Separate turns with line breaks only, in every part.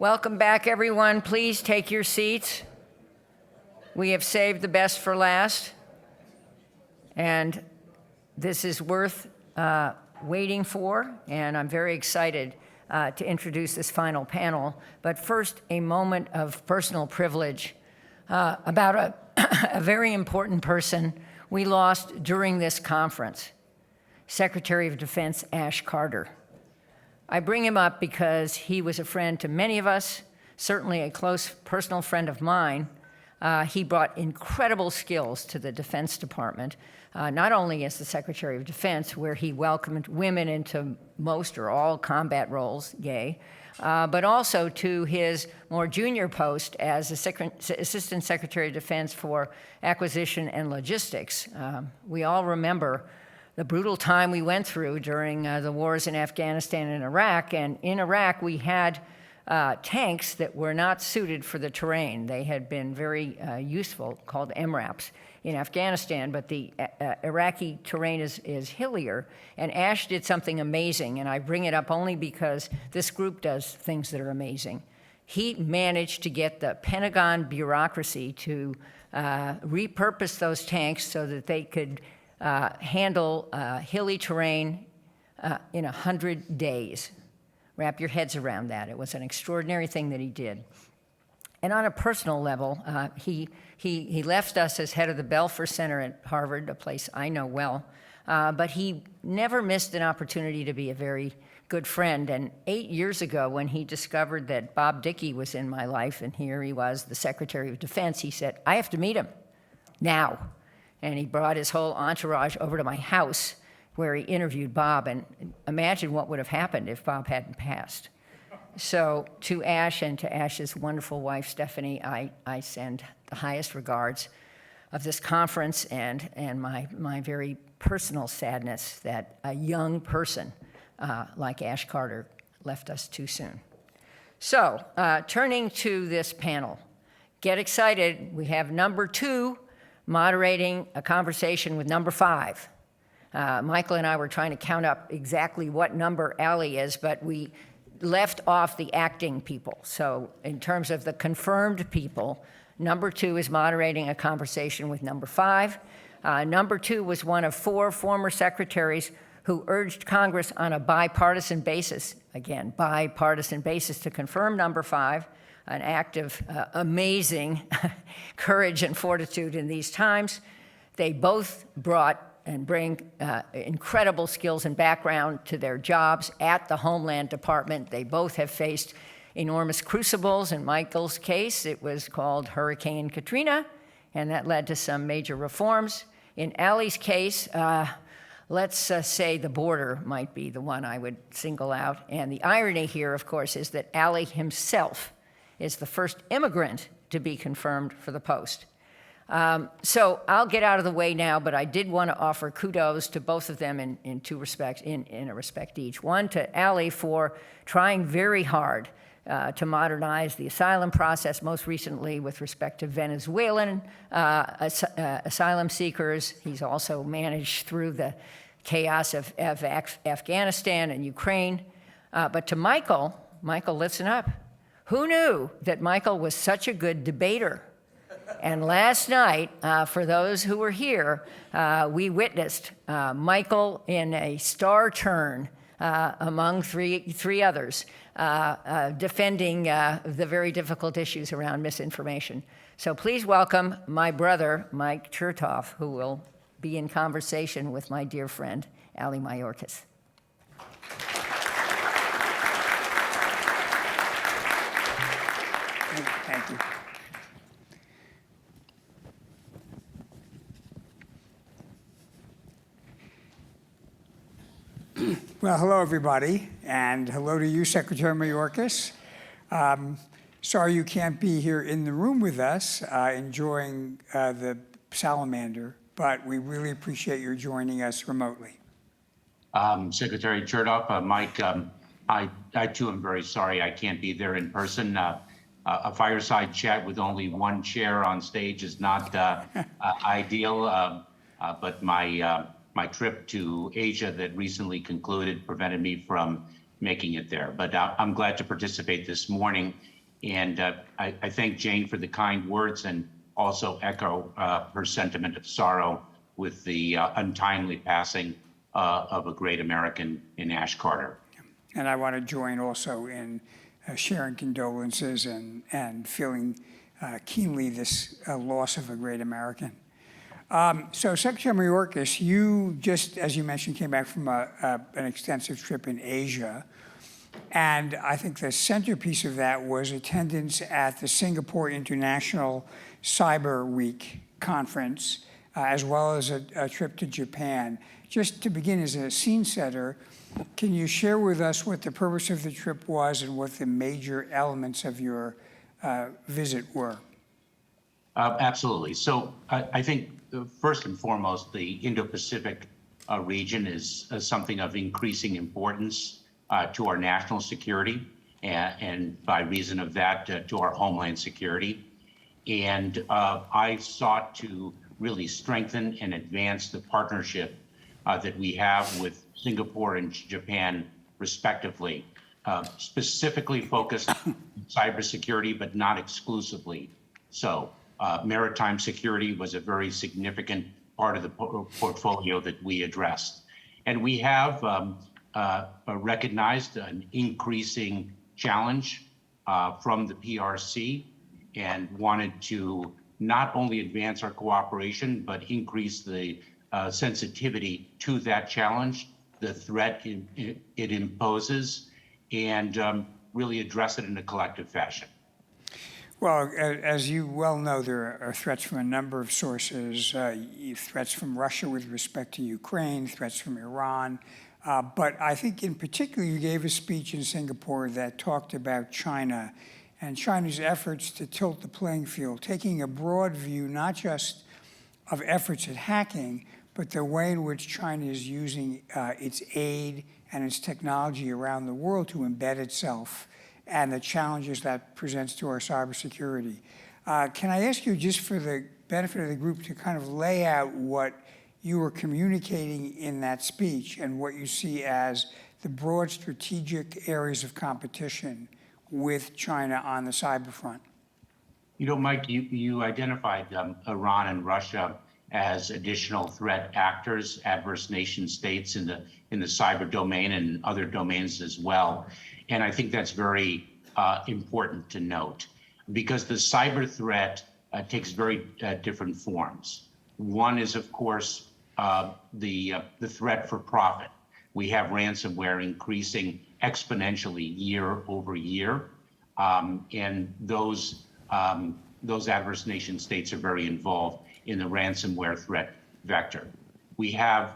Welcome back, everyone. Please take your seats. We have saved the best for last, and this is worth waiting for, and I'm very excited to introduce this final panel. But first, a moment of personal privilege about a very important person we lost during this conference, Secretary of Defense Ash Carter. I bring him up because he was a friend to many of us, certainly a close personal friend of mine. He brought incredible skills to the Defense Department, not only as the Secretary of Defense, where he welcomed women into most or all combat roles, yay, but also to his more junior post as Assistant Secretary of Defense for Acquisition and Logistics. We all remember the brutal time we went through during the wars in Afghanistan and Iraq, and in Iraq we had tanks that were not suited for the terrain. They had been very useful, called MRAPs in Afghanistan, but the Iraqi terrain is hillier, and Ash did something amazing, and I bring it up only because this group does things that are amazing. He managed to get the Pentagon bureaucracy to repurpose those tanks so that they could handle hilly terrain in 100 days. Wrap your heads around that. It was an extraordinary thing that he did. And on a personal level, he left us as head of the Belfer Center at Harvard, a place I know well, but he never missed an opportunity to be a very good friend. And 8 years ago, when he discovered that Bob Dickey was in my life, and here he was, the Secretary of Defense, he said, I have to meet him now. And he brought his whole entourage over to my house where he interviewed Bob, and imagine what would have happened if Bob hadn't passed. So to Ash and to Ash's wonderful wife, Stephanie, I send the highest regards of this conference and my very personal sadness that a young person like Ash Carter left us too soon. So turning to this panel, get excited. We have number 2 moderating a conversation with number 5. Michael and I were trying to count up exactly what number Allie is, but we left off the acting people. So in terms of the confirmed people, number 2 is moderating a conversation with number 5. Number 2 was one of 4 former secretaries who urged Congress on a bipartisan basis, again, bipartisan basis, to confirm number 5, an act of amazing courage and fortitude in these times. They both brought and bring incredible skills and background to their jobs at the Homeland Department. They both have faced enormous crucibles. In Michael's case, it was called Hurricane Katrina, and that led to some major reforms. In Allie's case, let's say the border might be the one I would single out. And the irony here, of course, is that Allie himself is the first immigrant to be confirmed for the post. So I'll get out of the way now, but I did want to offer kudos to both of them in 2 respects, in a respect each. One, to Allie for trying very hard to modernize the asylum process, most recently with respect to Venezuelan asylum seekers. He's also managed through the chaos of Afghanistan and Ukraine. But to Michael, listen up. Who knew that Michael was such a good debater? And last night, for those who were here, we witnessed Michael in a star turn among three others, defending the very difficult issues around misinformation. So please welcome my brother, Mike Chertoff, who will be in conversation with my dear friend, Allie Mayorkas.
Thank you. Well, hello, everybody, and hello to you, Secretary Mayorkas. Sorry you can't be here in the room with us enjoying the salamander, but we really appreciate your joining us remotely.
Secretary Chertoff, Mike, I too am very sorry I can't be there in person. A fireside chat with only one chair on stage is not ideal, but my trip to Asia that recently concluded prevented me from making it there. But I'm glad to participate this morning. And I thank Jane for the kind words and also echo her sentiment of sorrow with the untimely passing of a great American in Ash Carter.
And I want to join also in sharing condolences and feeling keenly this loss of a great American. So Secretary Mayorkas, you just, as you mentioned, came back from an extensive trip in Asia. And I think the centerpiece of that was attendance at the Singapore International Cyber Week conference, as well as a trip to Japan. Just to begin, as a scene setter, can you share with us what the purpose of the trip was and what the major elements of your visit were?
Absolutely. So I think first and foremost, the Indo-Pacific region is something of increasing importance to our national security, and by reason of that, to our Homeland Security. And I sought to really strengthen and advance the partnership that we have with Singapore and Japan, respectively, specifically focused on cybersecurity, but not exclusively so. Maritime security was a very significant part of the portfolio that we addressed. And we have recognized an increasing challenge from the PRC and wanted to not only advance our cooperation, but increase the sensitivity to that challenge, the threat it imposes, and really address it in a collective fashion.
Well, as you well know, there are threats from a number of sources, threats from Russia with respect to Ukraine, threats from Iran. But I think in particular, you gave a speech in Singapore that talked about China and China's efforts to tilt the playing field, taking a broad view, not just of efforts at hacking, but the way in which China is using its aid and its technology around the world to embed itself and the challenges that presents to our cybersecurity. Can I ask you, just for the benefit of the group, to kind of lay out what you were communicating in that speech and what you see as the broad strategic areas of competition with China on the cyber front?
You know, Mike, you identified Iran and Russia as additional threat actors, adverse nation states in the cyber domain and other domains as well. And I think that's very important to note, because the cyber threat takes very different forms. One is, of course, the threat for profit. We have ransomware increasing exponentially year over year, and those adverse nation states are very involved in the ransomware threat vector. We have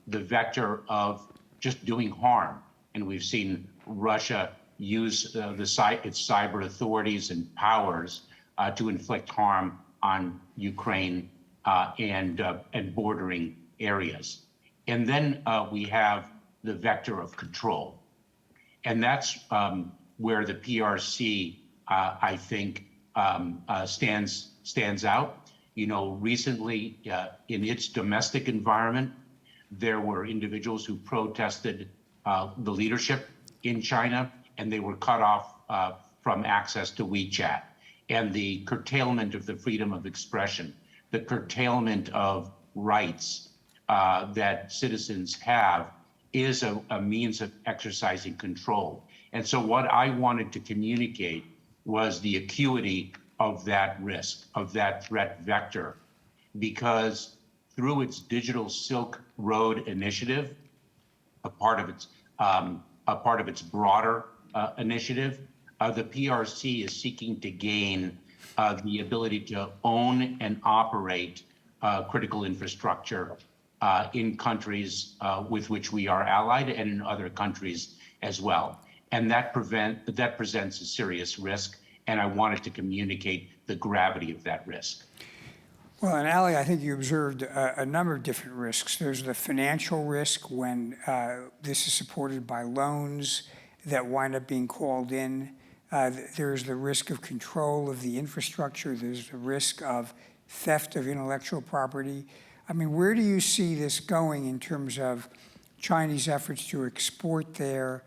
the vector of just doing harm, and we've seen Russia use its cyber authorities and powers to inflict harm on Ukraine and bordering areas. And then we have the vector of control. And that's where the PRC, I think, stands out. You know, recently in its domestic environment, there were individuals who protested the leadership in China, and they were cut off from access to WeChat. And the curtailment of the freedom of expression, the curtailment of rights that citizens have, is a means of exercising control. And so what I wanted to communicate was the acuity of that risk, of that threat vector, because through its Digital Silk Road initiative, a part of its broader initiative, the PRC is seeking to gain the ability to own and operate critical infrastructure in countries with which we are allied and in other countries as well. And that presents a serious risk, and I wanted to communicate the gravity of that risk.
Well, and Ali, I think you observed a number of different risks. There's the financial risk when this is supported by loans that wind up being called in. There's the risk of control of the infrastructure. There's the risk of theft of intellectual property. I mean, where do you see this going in terms of Chinese efforts to export their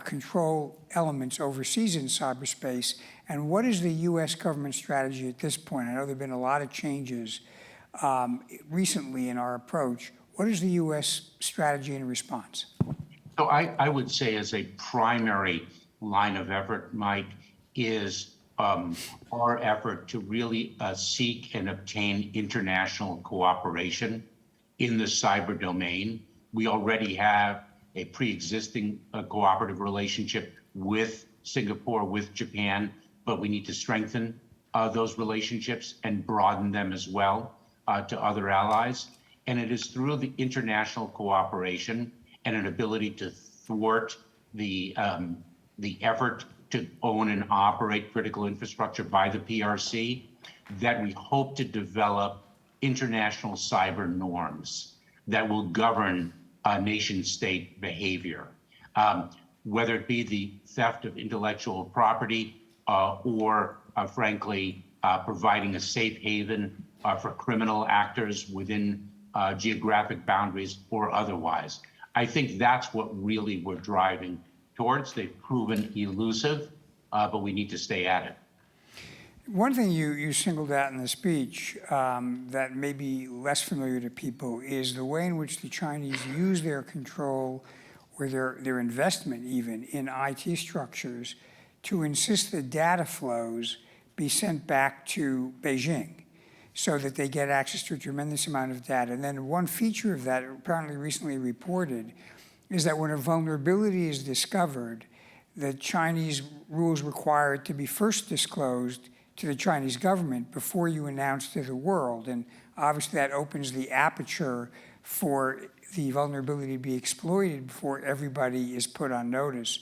control elements overseas in cyberspace? And what is the U.S. government strategy at this point? I know there have been a lot of changes recently in our approach. What is the U.S. strategy in response?
So I would say as a primary line of effort, Mike, is our effort to really seek and obtain international cooperation in the cyber domain. We already have a pre-existing cooperative relationship with Singapore, with Japan, but we need to strengthen those relationships and broaden them as well to other allies. And it is through the international cooperation and an ability to thwart the effort to own and operate critical infrastructure by the PRC that we hope to develop international cyber norms that will govern nation-state behavior, whether it be the theft of intellectual property or, frankly, providing a safe haven for criminal actors within geographic boundaries or otherwise. I think that's what really we're driving towards. They've proven elusive, but we need to stay at it.
One thing you singled out in the speech that may be less familiar to people is the way in which the Chinese use their control or their investment even in IT structures to insist that data flows be sent back to Beijing so that they get access to a tremendous amount of data. And then one feature of that, apparently recently reported, is that when a vulnerability is discovered, the Chinese rules require it to be first disclosed to the Chinese government before you announce to the world. And obviously that opens the aperture for the vulnerability to be exploited before everybody is put on notice.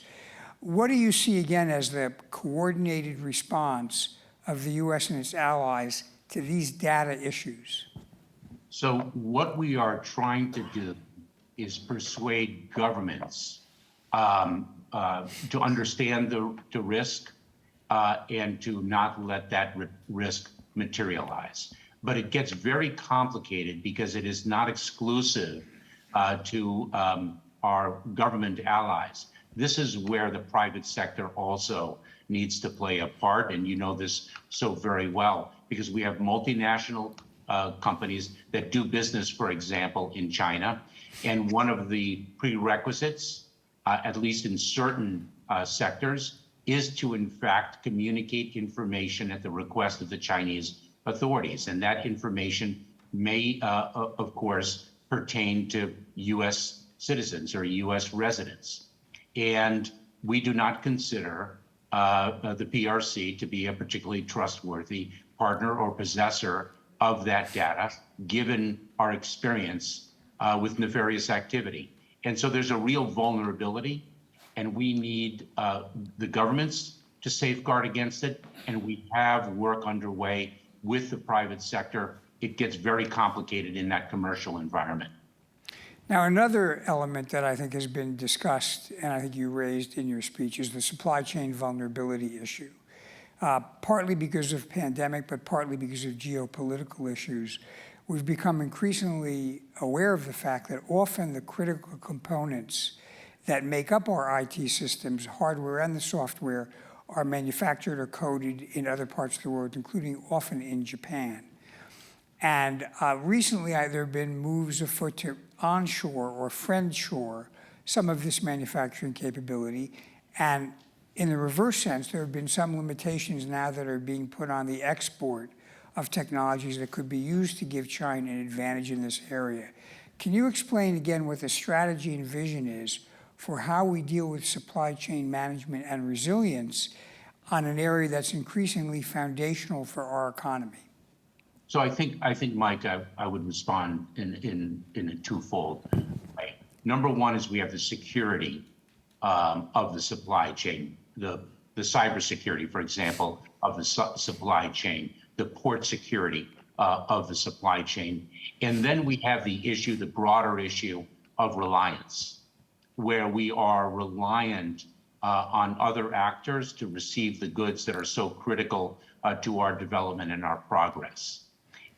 What do you see again as the coordinated response of the US and its allies to these data issues?
So what we are trying to do is persuade governments to understand the risk and to not let that risk materialize. But it gets very complicated because it is not exclusive to our government allies. This is where the private sector also needs to play a part, and you know this so very well, because we have multinational companies that do business, for example, in China, and one of the prerequisites, at least in certain sectors, is to in fact communicate information at the request of the Chinese authorities. And that information may, of course, pertain to US citizens or US residents. And we do not consider the PRC to be a particularly trustworthy partner or possessor of that data, given our experience with nefarious activity. And so there's a real vulnerability, and we need the governments to safeguard against it, and we have work underway with the private sector. It gets very complicated in that commercial environment.
Now, another element that I think has been discussed, and I think you raised in your speech, is the supply chain vulnerability issue. Partly because of pandemic, but partly because of geopolitical issues. We've become increasingly aware of the fact that often the critical components that make up our IT systems, hardware and the software, are manufactured or coded in other parts of the world, including often in Japan. And recently, there have been moves afoot to onshore or friendshore some of this manufacturing capability. And in the reverse sense, there have been some limitations now that are being put on the export of technologies that could be used to give China an advantage in this area. Can you explain again what the strategy and vision is for how we deal with supply chain management and resilience on an area that's increasingly foundational for our economy?
So I think, Mike, I would respond in a twofold way. Number one is we have the security of the supply chain, the cybersecurity, for example, of the supply chain, the port security of the supply chain. And then we have the issue, the broader issue of reliance, where we are reliant on other actors to receive the goods that are so critical to our development and our progress.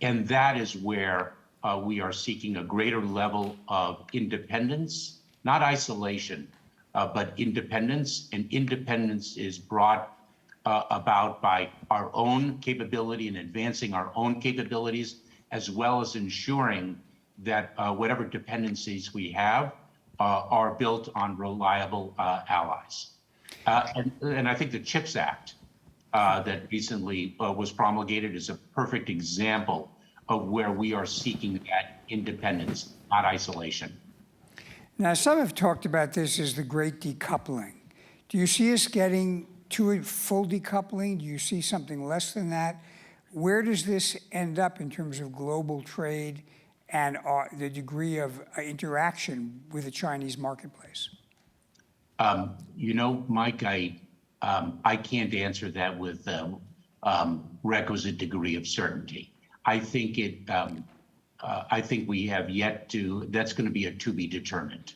And that is where we are seeking a greater level of independence, not isolation, but independence. And independence is brought about by our own capability and advancing our own capabilities, as well as ensuring that whatever dependencies we have are built on reliable allies. And I think the CHIPS Act that recently was promulgated is a perfect example of where we are seeking that independence, not isolation.
Now, some have talked about this as the great decoupling. Do you see us getting to a full decoupling? Do you see something less than that? Where does this end up in terms of global trade and the degree of interaction with the Chinese marketplace?
Mike, I can't answer that with requisite degree of certainty. I think we have yet to. That's going to be a to be determined.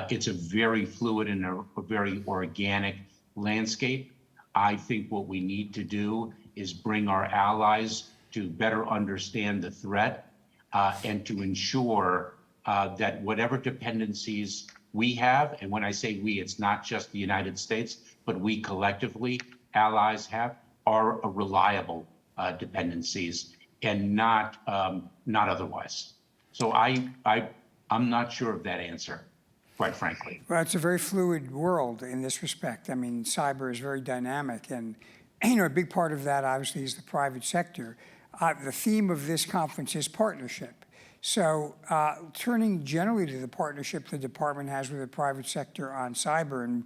It's a very fluid and a very organic landscape. I think what we need to do is bring our allies to better understand the threat and to ensure that whatever dependencies we have, and when I say we, it's not just the United States, but we collectively, allies have, are reliable dependencies and not otherwise. So I'm not sure of that answer, quite frankly.
Well, it's a very fluid world in this respect. I mean, cyber is very dynamic, and a big part of that obviously is the private sector. The theme of this conference is partnership. So turning generally to the partnership the department has with the private sector on cyber, and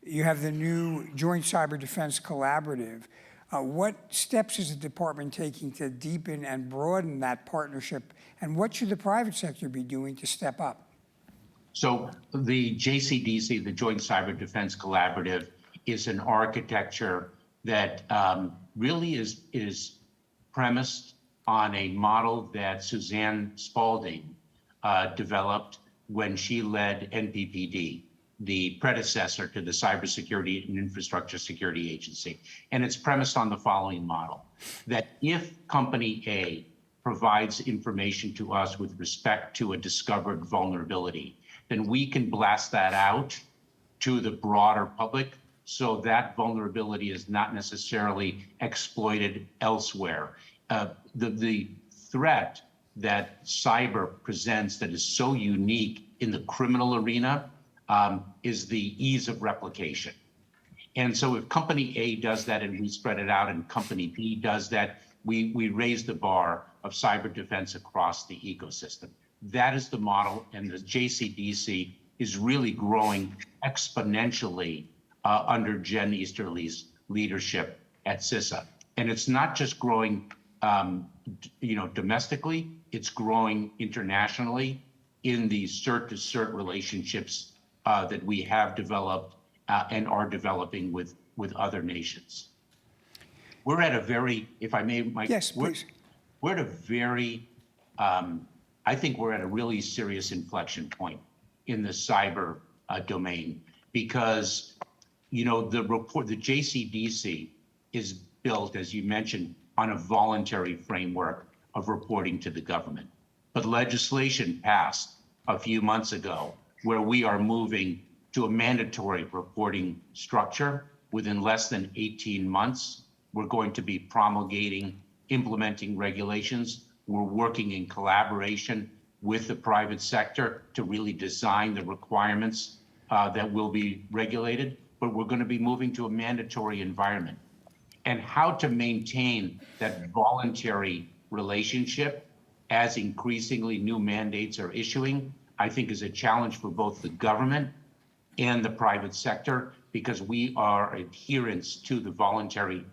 you have the new Joint Cyber Defense Collaborative. What steps is the department taking to deepen and broaden that partnership, and what should the private sector be doing to step up?
So the JCDC, the Joint Cyber Defense Collaborative, is an architecture that really is premised on a model that Suzanne Spalding developed when she led NPPD, the predecessor to the Cybersecurity and Infrastructure Security Agency. And it's premised on the following model, that if Company A provides information to us with respect to a discovered vulnerability, then we can blast that out to the broader public so that vulnerability is not necessarily exploited elsewhere. The threat that cyber presents that is so unique in the criminal arena is the ease of replication. And so if Company A does that and we spread it out and Company B does that, we raise the bar of cyber defense across the ecosystem. That is the model, and the JCDC is really growing exponentially under Jen Easterly's leadership at CISA. And it's not just growing domestically, it's growing internationally in the cert-to-cert relationships that we have developed and are developing with other nations. We're at a very, if I may, Mike.
Yes, please.
We're at a very, I think we're at a really serious inflection point in the cyber domain because, the report, the JCDC is built, as you mentioned, on a voluntary framework of reporting to the government. But legislation passed a few months ago where we are moving to a mandatory reporting structure within less than 18 months. We're going to be promulgating, implementing regulations. We're working in collaboration with the private sector to really design the requirements that will be regulated, but we're going to be moving to a mandatory environment. And how to maintain that voluntary relationship as increasingly new mandates are issuing, I think is a challenge for both the government and the private sector, because we are adherents to the voluntary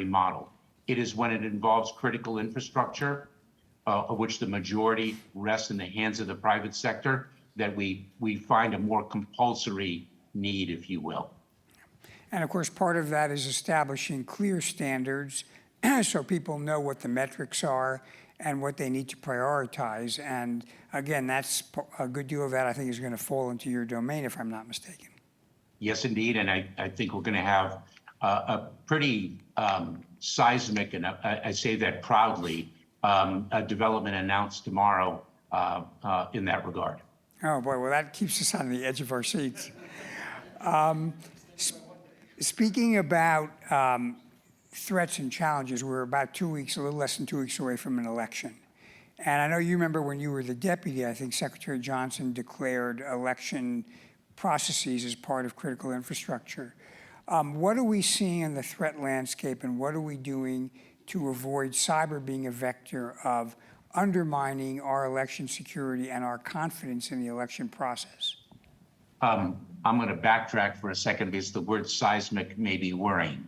model. It is when it involves critical infrastructure, of which the majority rests in the hands of the private sector, that we find a more compulsory need, if you will.
And of course, part of that is establishing clear standards so people know what the metrics are and what they need to prioritize. And again, that's a good deal of that I think is going to fall into your domain, if I'm not mistaken.
Yes, indeed. And I think we're going to have a pretty seismic, and I say that proudly, a development announced tomorrow in that regard.
Oh, boy, well, that keeps us on the edge of our seats. Speaking about threats and challenges, we're about 2 weeks, a little less than 2 weeks away from an election. And I know you remember when you were the deputy, I think Secretary Johnson declared election processes as part of critical infrastructure. What are we seeing in the threat landscape, and what are we doing to avoid cyber being a vector of undermining our election security and our confidence in the election process?
I'm going to backtrack for a second because the word seismic may be worrying.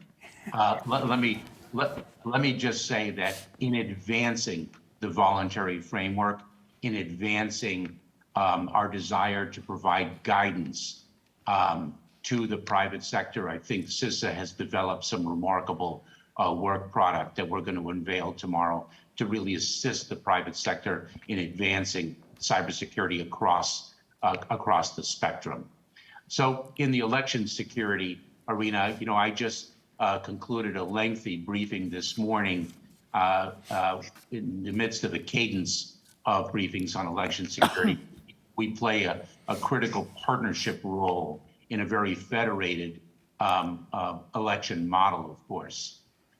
Let me just say that in advancing the voluntary framework, in advancing our desire to provide guidance to the private sector, I think CISA has developed some remarkable work product that we're going to unveil tomorrow to really assist the private sector in advancing cybersecurity across the spectrum. So in the election security arena, I just concluded a lengthy briefing this morning in the midst of a cadence of briefings on election security. We play a critical partnership role in a very federated election model, of course.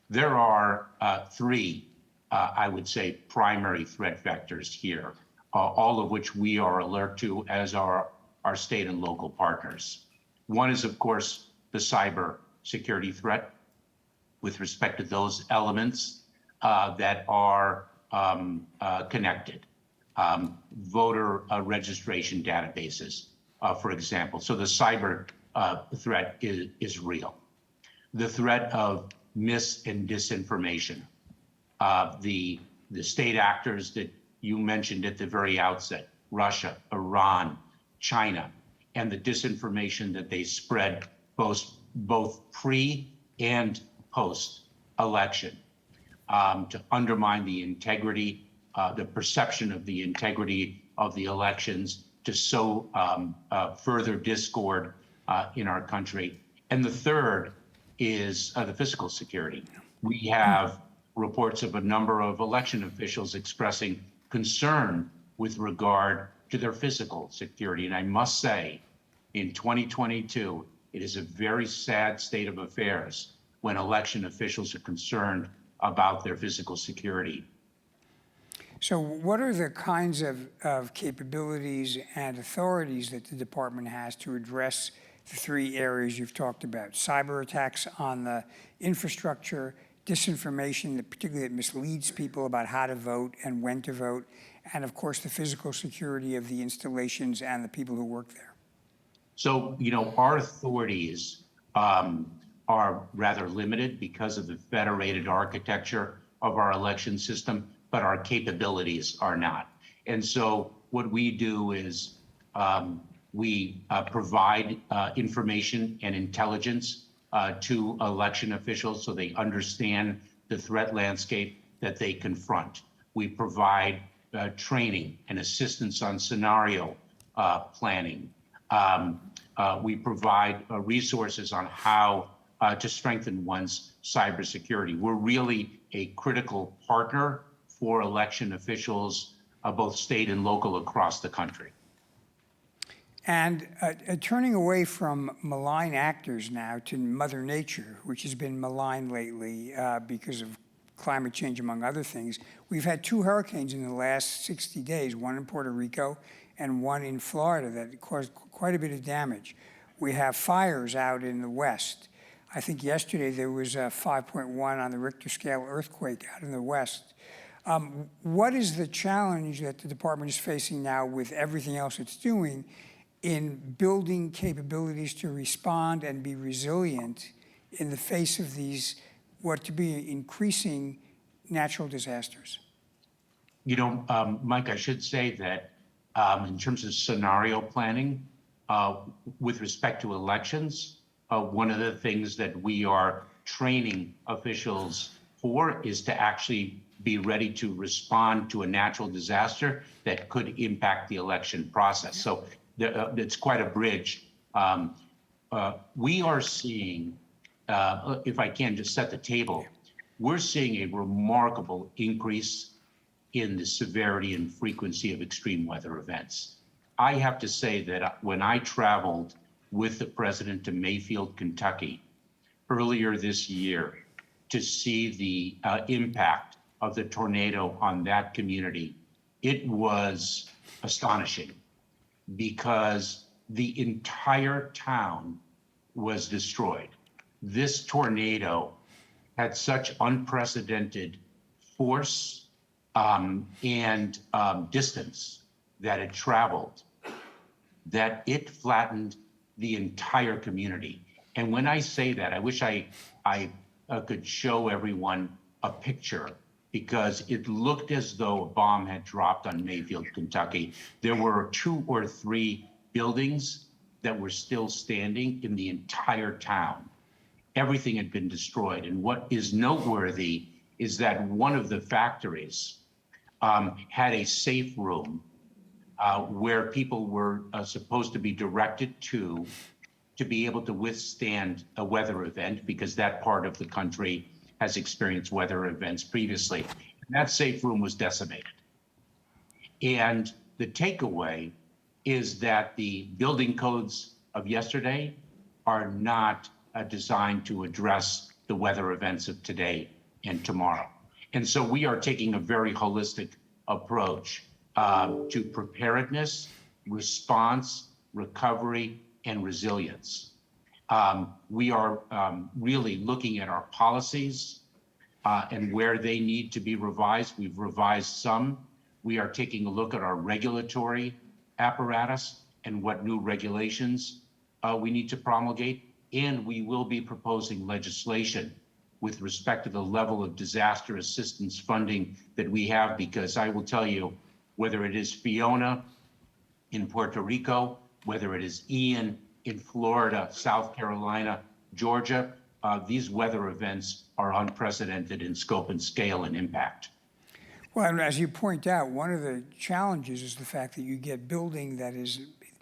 There are three, I would say, primary threat vectors here, all of which we are alert to, as are our state and local partners. One is, of course, the cyber security threat with respect to those elements that are connected. Voter registration databases, for example. So the cyber threat is real. The threat of mis and disinformation. The state actors that you mentioned at the very outset, Russia, Iran, China, and the disinformation that they spread both pre and post-election to undermine the integrity, the perception of the integrity of the elections, to sow further discord in our country. And the third is the physical security. We have reports of a number of election officials expressing concern with regard to their physical security. And I must say, in 2022, it is a very sad state of affairs when election officials are concerned about their physical security.
So what are the kinds of capabilities and authorities that the department has to address the three areas you've talked about? Cyber attacks on the infrastructure, disinformation, particularly that misleads people about how to vote and when to vote, and of course the physical security of the installations and the people who work there.
So, our authorities are rather limited because of the federated architecture of our election system, but our capabilities are not. And so what we do is we provide information and intelligence to election officials so they understand the threat landscape that they confront. We provide training and assistance on scenario planning. We provide resources on how to strengthen one's cybersecurity. We're really a critical partner for election officials, both state and local, across the country.
And turning away from malign actors now to Mother Nature, which has been maligned lately because of climate change, among other things. We've had 2 hurricanes in the last 60 days, one in Puerto Rico and one in Florida that caused quite a bit of damage. We have fires out in the West. I think yesterday there was a 5.1 on the Richter scale earthquake out in the West. What is the challenge that the department is facing now with everything else it's doing in building capabilities to respond and be resilient in the face of these, what to be increasing natural disasters?
Mike, I should say that in terms of scenario planning, with respect to elections, one of the things that we are training officials for is to actually be ready to respond to a natural disaster that could impact the election process. So it's quite a bridge. We are seeing, if I can just set the table, we're seeing a remarkable increase in the severity and frequency of extreme weather events. I have to say that when I traveled with the president to Mayfield, Kentucky, earlier this year to see the impact of the tornado on that community, it was astonishing because the entire town was destroyed. This tornado had such unprecedented force and distance that it traveled, that it flattened the entire community. And when I say that, I wish I could show everyone a picture, because it looked as though a bomb had dropped on Mayfield, Kentucky. There were 2 or 3 buildings that were still standing in the entire town. Everything had been destroyed. And what is noteworthy is that one of the factories had a safe room where people were supposed to be directed to be able to withstand a weather event, because that part of the country has experienced weather events previously. And that safe room was decimated. And the takeaway is that the building codes of yesterday are not designed to address the weather events of today and tomorrow. And so we are taking a very holistic approach to preparedness, response, recovery, and resilience. We are really looking at our policies and where they need to be revised. We've revised some. We are taking a look at our regulatory apparatus and what new regulations we need to promulgate. And we will be proposing legislation with respect to the level of disaster assistance funding that we have, because I will tell you, whether it is Fiona in Puerto Rico, whether it is Ian in Florida, South Carolina, Georgia, these weather events are unprecedented in scope and scale and impact.
Well, and as you point out, one of the challenges is the fact that you get building that is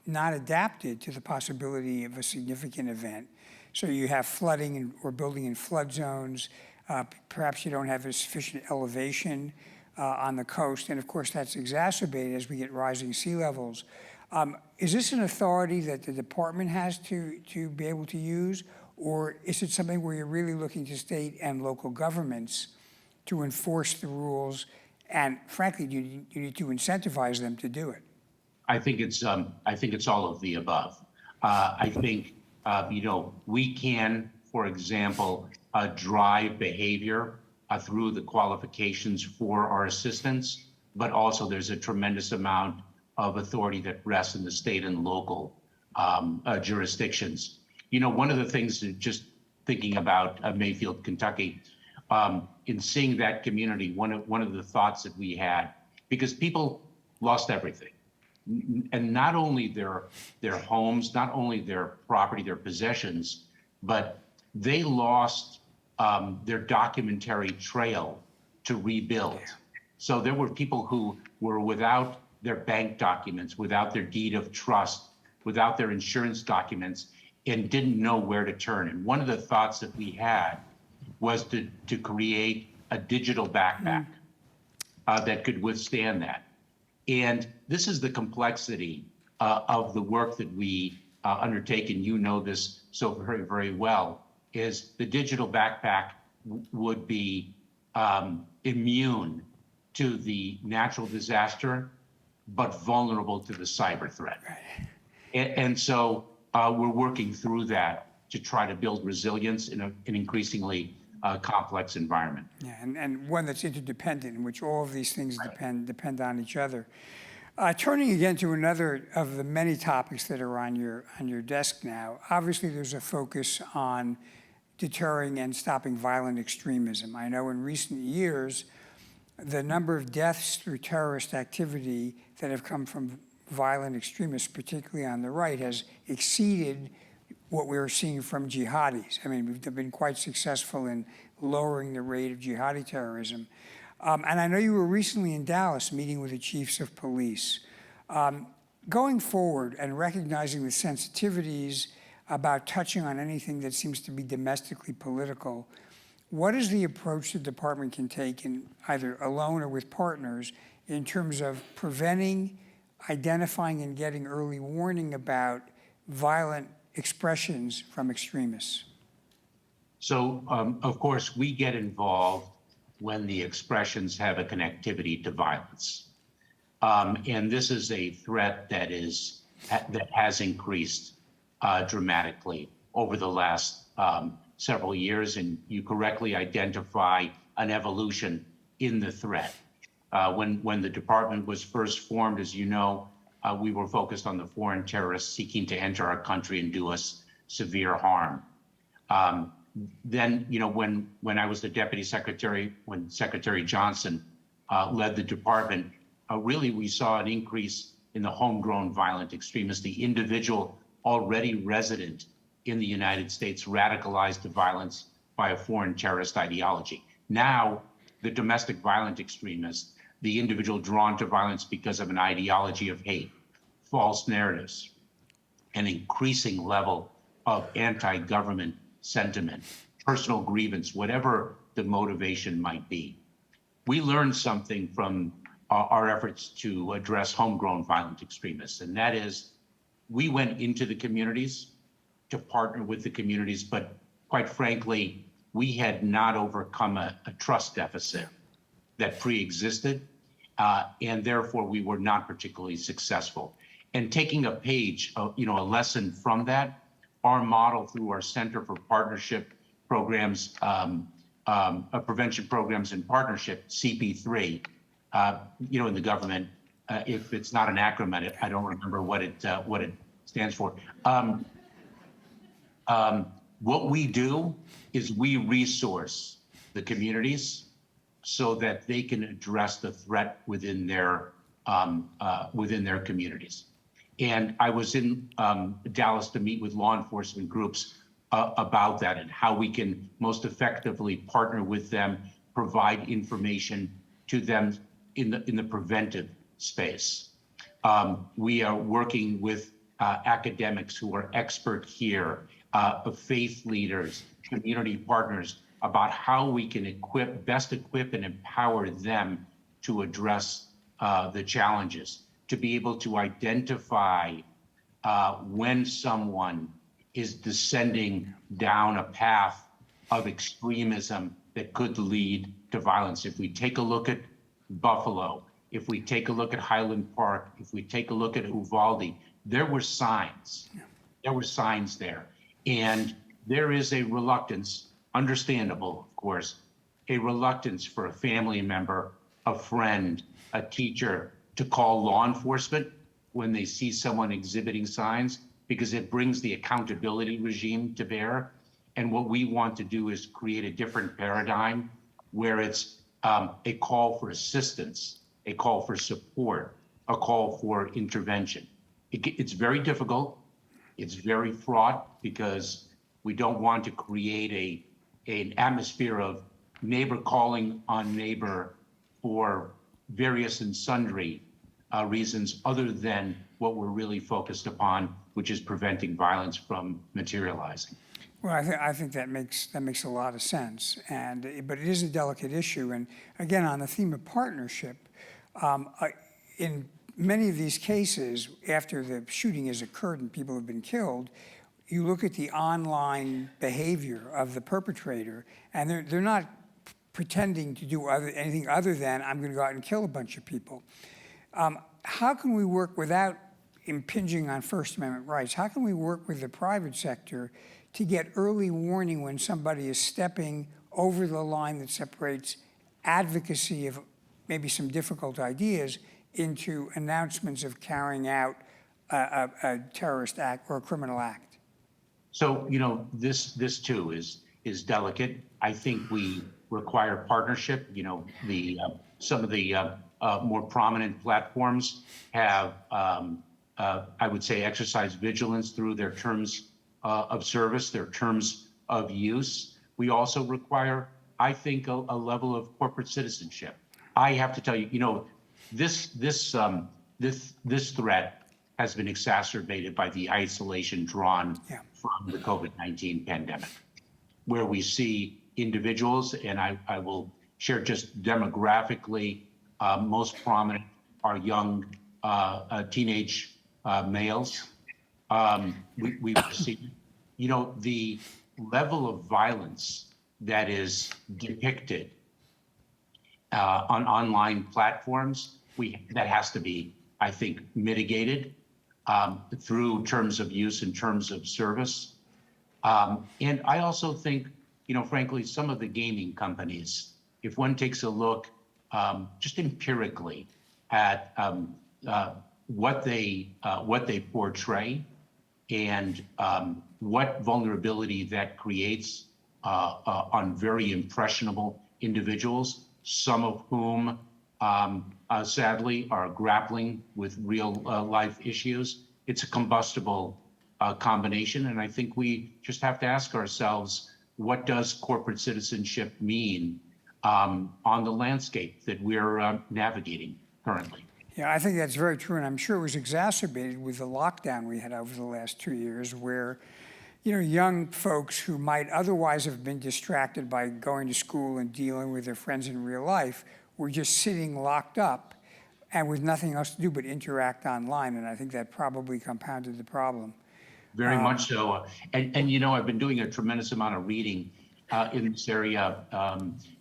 not adapted to the possibility of a significant event. So you have flooding or building in flood zones. Perhaps you don't have a sufficient elevation on the coast. And of course, that's exacerbated as we get rising sea levels. Is this an authority that the department has to be able to use? Or is it something where you're really looking to state and local governments to enforce the rules? And frankly, you need to incentivize them to do it.
I think it's all of the above. I think we can, for example, drive behavior through the qualifications for our assistance, but also there's a tremendous amount of authority that rests in the state and local jurisdictions. One of the things that, just thinking about Mayfield, Kentucky, in seeing that community, one of the thoughts that we had, because people lost everything, and not only their homes, not only their property, their possessions, but they lost their documentary trail to rebuild. So there were people who were without their bank documents, without their deed of trust, without their insurance documents, and didn't know where to turn. And one of the thoughts that we had was to create a digital backpack that could withstand that. And this is the complexity of the work that we undertake, and you know this so very, very well, is the digital backpack would be immune to the natural disaster, but vulnerable to the cyber threat. Right. And so we're working through that to try to build resilience in an increasingly complex environment.
Yeah, and one that's interdependent, in which all of these things depend on each other. Turning again to another of the many topics that are on your desk now, obviously there's a focus on deterring and stopping violent extremism. I know in recent years, the number of deaths through terrorist activity that have come from violent extremists, particularly on the right, has exceeded what we were seeing from jihadis. I mean, we've been quite successful in lowering the rate of jihadi terrorism. And I know you were recently in Dallas meeting with the chiefs of police. Going forward and recognizing the sensitivities about touching on anything that seems to be domestically political, what is the approach the department can take, in either alone or with partners, in terms of preventing identifying and getting early warning about violent expressions from extremists?
So, of course, we get involved when the expressions have a connectivity to violence. And this is a threat that has increased dramatically over the last several years, and you correctly identify an evolution in the threat. When the department was first formed, as you know, we were focused on the foreign terrorists seeking to enter our country and do us severe harm. Then, when I was the deputy secretary, when Secretary Johnson led the department, really we saw an increase in the homegrown violent extremists, the individual already resident in the United States, radicalized to violence by a foreign terrorist ideology. Now, the domestic violent extremist, the individual drawn to violence because of an ideology of hate, false narratives, an increasing level of anti-government sentiment, personal grievance, whatever the motivation might be. We learned something from our efforts to address homegrown violent extremists, and that is we went into the communities to partner with the communities, but quite frankly, we had not overcome a trust deficit that pre-existed, and therefore we were not particularly successful. And taking a page, a lesson from that, our model through our Center for Partnership Programs, Prevention Programs and Partnership, CP3, in the government, if it's not an acronym, I don't remember what it stands for. What we do is we resource the communities so that they can address the threat within their communities. And I was in Dallas to meet with law enforcement groups about that and how we can most effectively partner with them, provide information to them in the preventive space. We are working with academics who are expert here, faith leaders, community partners, about how we can best equip and empower them to address the challenges, to be able to identify when someone is descending down a path of extremism that could lead to violence. If we take a look at Buffalo, if we take a look at Highland Park, if we take a look at Uvalde, there were signs. There were signs there. And there is a reluctance, understandable, of course, a reluctance for a family member, a friend, a teacher to call law enforcement when they see someone exhibiting signs, because it brings the accountability regime to bear. And what we want to do is create a different paradigm where it's a call for assistance, a call for support, a call for intervention. It's very difficult. It's very fraught because we don't want to create an atmosphere of neighbor calling on neighbor for various and sundry reasons other than what we're really focused upon, which is preventing violence from materializing.
Well, I think that makes a lot of sense, but it is a delicate issue. And again, on the theme of partnership, in many of these cases, after the shooting has occurred and people have been killed, you look at the online behavior of the perpetrator, and they're not pretending to do anything other than, I'm going to go out and kill a bunch of people. How can we work without impinging on First Amendment rights? How can we work with the private sector to get early warning when somebody is stepping over the line that separates advocacy of maybe some difficult ideas into announcements of carrying out a terrorist act or a criminal act?
So, this too is delicate. I think we require partnership. Some of the more prominent platforms have, I would say, exercised vigilance through their terms of service, their terms of use. We also require, I think, a level of corporate citizenship. I have to tell you, this threat has been exacerbated by the isolation drawn from the COVID-19 pandemic, where we see individuals, and I will share just demographically, most prominent are young teenage males. We've seen, the level of violence that is depicted on online platforms, that has to be, I think, mitigated through terms of use and terms of service. And I also think, frankly, some of the gaming companies, if one takes a look just empirically at what they portray and what vulnerability that creates on very impressionable individuals, some of whom sadly are grappling with real life issues. It's a combustible combination, and I think we just have to ask ourselves, what does corporate citizenship mean on the landscape that we're navigating currently?
Yeah, I think that's very true, and I'm sure it was exacerbated with the lockdown we had over the last 2 years, where young folks who might otherwise have been distracted by going to school and dealing with their friends in real life were just sitting locked up and with nothing else to do but interact online, and I think that probably compounded the problem.
Very much so. And I've been doing a tremendous amount of reading in this area.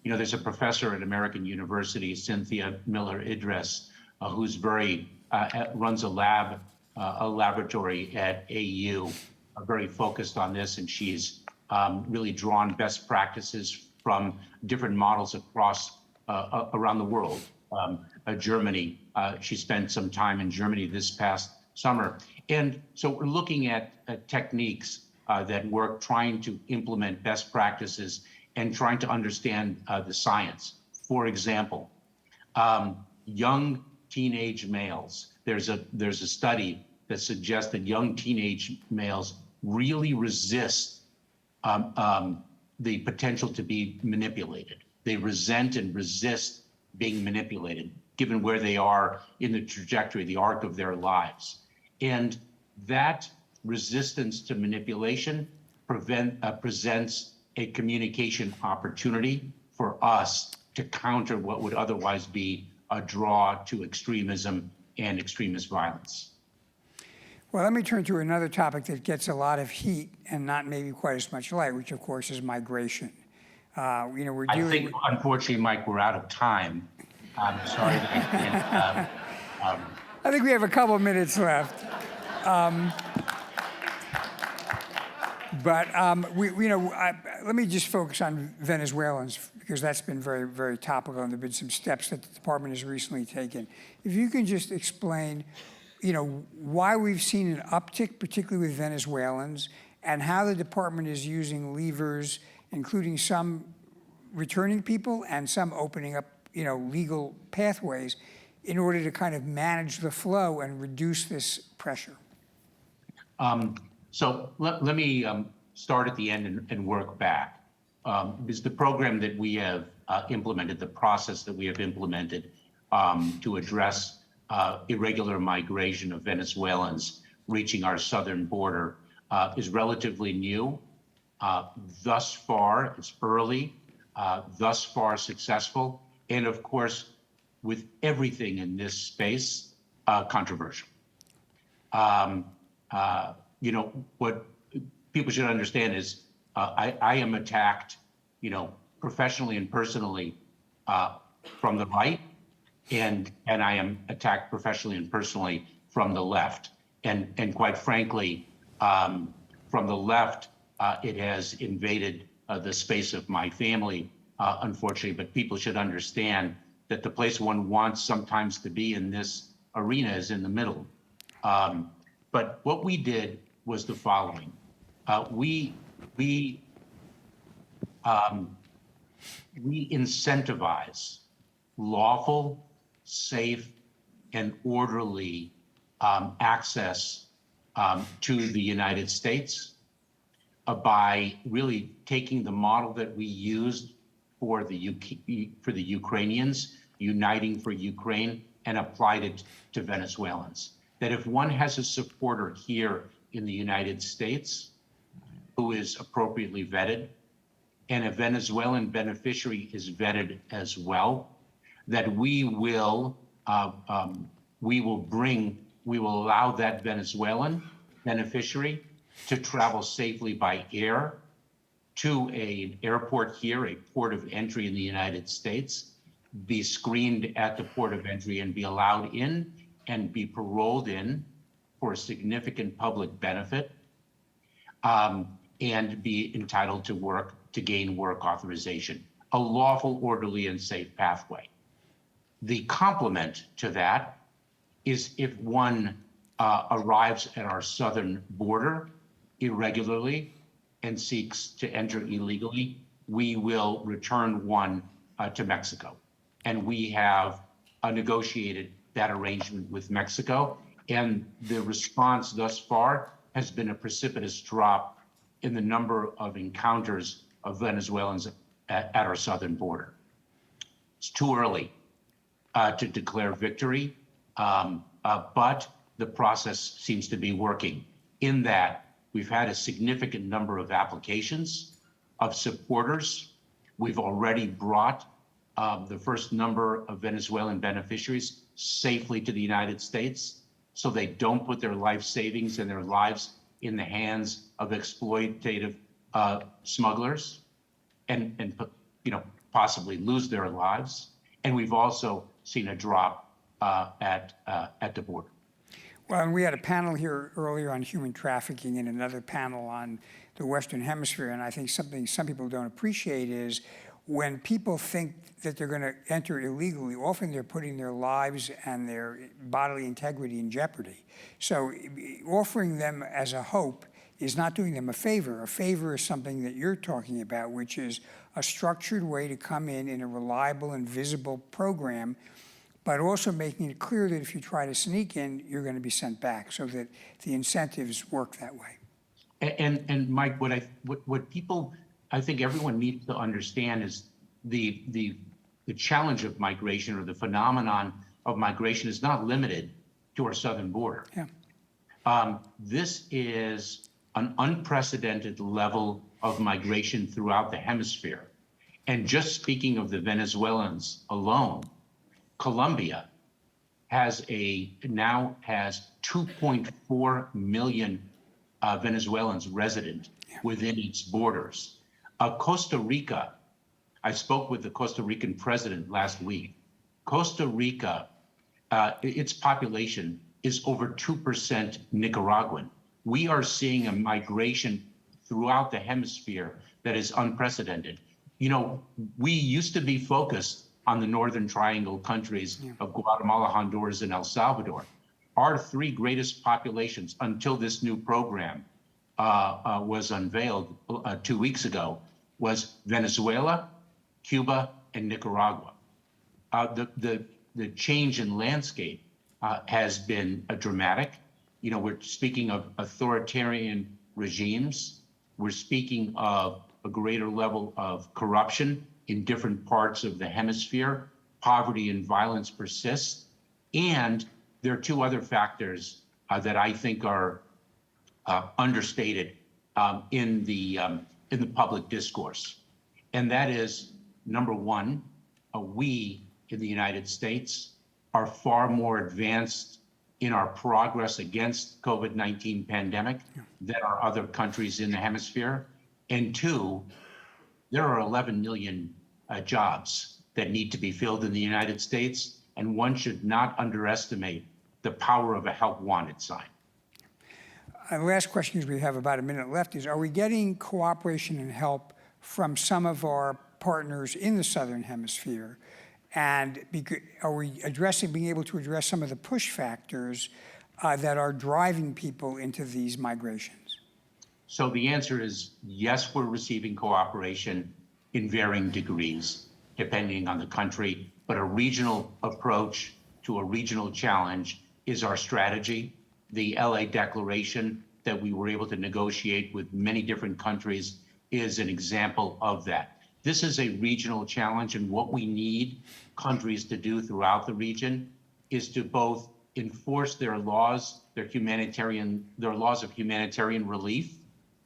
There's a professor at American University, Cynthia Miller Idris, who's runs a laboratory at AU, very focused on this, and she's really drawn best practices from different models across around the world. Germany, she spent some time in Germany this past summer. And so we're looking at techniques that work, trying to implement best practices and trying to understand the science. For example, young teenage males, there's a study that suggests that young teenage males really resist the potential to be manipulated. They resent and resist being manipulated, given where they are in the trajectory, the arc of their lives. And that resistance to manipulation presents a communication opportunity for us to counter what would otherwise be a draw to extremism and extremist violence.
Well, let me turn to another topic that gets a lot of heat and not maybe quite as much light, which of course is migration. We're
I
dealing
think, unfortunately, Mike, we're out of time. I'm sorry that I can't.
I think we have a couple of minutes left. Let me just focus on Venezuelans, because that's been very, very topical, and there have been some steps that the department has recently taken. If you can just explain, why we've seen an uptick, particularly with Venezuelans, and how the department is using levers, including some returning people and some opening up, legal pathways in order to kind of manage the flow and reduce this pressure.
So let me start at the end and work back. Because the program that we have implemented, the process that we have implemented to address irregular migration of Venezuelans reaching our southern border is relatively new. Thus far, it's early, thus far successful, and of course, with everything in this space, controversial. What people should understand is I am attacked, professionally and personally from the right, and I am attacked professionally and personally from the left. And quite frankly, from the left, it has invaded the space of my family, unfortunately, but people should understand that the place one wants sometimes to be in this arena is in the middle. But what we did was the following. We incentivize lawful, safe, and orderly access to the United States by really taking the model that we used for the Ukrainians, uniting for Ukraine, and applied it to Venezuelans. That if one has a supporter here in the United States who is appropriately vetted, and a Venezuelan beneficiary is vetted as well, that we will we will allow that Venezuelan beneficiary to travel safely by air to an airport here, a port of entry in the United States, be screened at the port of entry and be allowed in and be paroled in for a significant public benefit, and be entitled to work, to gain work authorization, a lawful, orderly, and safe pathway. The complement to that is if one arrives at our southern border irregularly and seeks to enter illegally, we will return one to Mexico. And we have negotiated that arrangement with Mexico. And the response thus far has been a precipitous drop in the number of encounters of Venezuelans at our southern border. It's too early to declare victory, but the process seems to be working in that we've had a significant number of applications of supporters. We've already brought the first number of Venezuelan beneficiaries safely to the United States so they don't put their life savings and their lives in the hands of exploitative smugglers and possibly lose their lives. And we've also seen a drop at the border.
Well, and we had a panel here earlier on human trafficking and another panel on the Western Hemisphere. And I think something some people don't appreciate is when people think that they're going to enter illegally, often they're putting their lives and their bodily integrity in jeopardy. So offering them as a hope is not doing them a favor. A favor is something that you're talking about, which is a structured way to come in a reliable and visible program, but also making it clear that if you try to sneak in, you're going to be sent back, so that the incentives work that way.
And Mike, what people, I think everyone needs to understand is the challenge of migration, or the phenomenon of migration, is not limited to our southern border.
Yeah.
This is an unprecedented level of migration throughout the hemisphere. And just speaking of the Venezuelans alone, Colombia now has 2.4 million Venezuelans resident within its borders. Costa Rica, I spoke with the Costa Rican president last week. Costa Rica, its population is over 2% Nicaraguan. We are seeing a migration throughout the hemisphere that is unprecedented. We used to be focused on the Northern Triangle countries of Guatemala, Honduras, and El Salvador. Our three greatest populations until this new program was unveiled 2 weeks ago was Venezuela, Cuba, and Nicaragua. The change in landscape has been dramatic. We're speaking of authoritarian regimes. We're speaking of a greater level of corruption in different parts of the hemisphere. Poverty and violence persist. And there are two other factors that I think are understated in the public discourse. And that is, number one, we in the United States are far more advanced in our progress against COVID-19 pandemic than are other countries in the hemisphere. And two, there are 11 million jobs that need to be filled in the United States, and one should not underestimate the power of a help wanted sign.
The last question, because we have about a minute left, is: are we getting cooperation and help from some of our partners in the Southern Hemisphere? And are we being able to address some of the push factors that are driving people into these migrations?
So the answer is yes, we're receiving cooperation in varying degrees, depending on the country, but a regional approach to a regional challenge is our strategy. The LA Declaration that we were able to negotiate with many different countries is an example of that. This is a regional challenge, and what we need countries to do throughout the region is to both enforce their laws, their laws of humanitarian relief,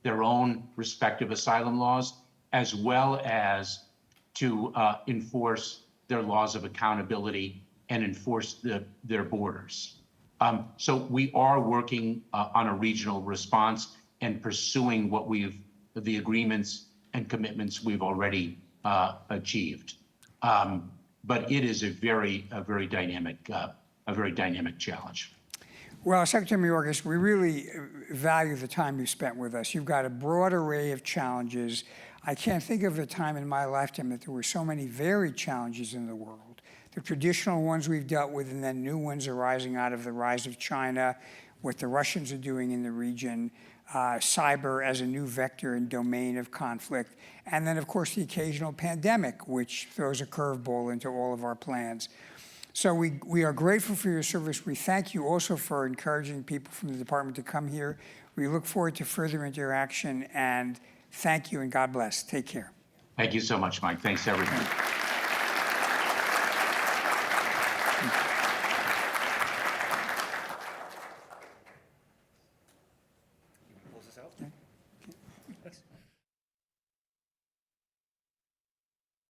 their own respective asylum laws, as well as to enforce their laws of accountability and enforce their borders. So we are working on a regional response and pursuing the agreements and commitments we've already achieved. But it is a very dynamic challenge.
Well, Secretary Mayorkas, we really value the time you spent with us. You've got a broad array of challenges. I can't think of a time in my lifetime that there were so many varied challenges in the world. The traditional ones we've dealt with, and then new ones arising out of the rise of China, what the Russians are doing in the region, cyber as a new vector and domain of conflict, and then, of course, the occasional pandemic, which throws a curveball into all of our plans. So we are grateful for your service. We thank you also for encouraging people from the department to come here. We look forward to further interaction, and thank you, and God bless. Take care.
Thank you so much, Mike. Thanks, everyone.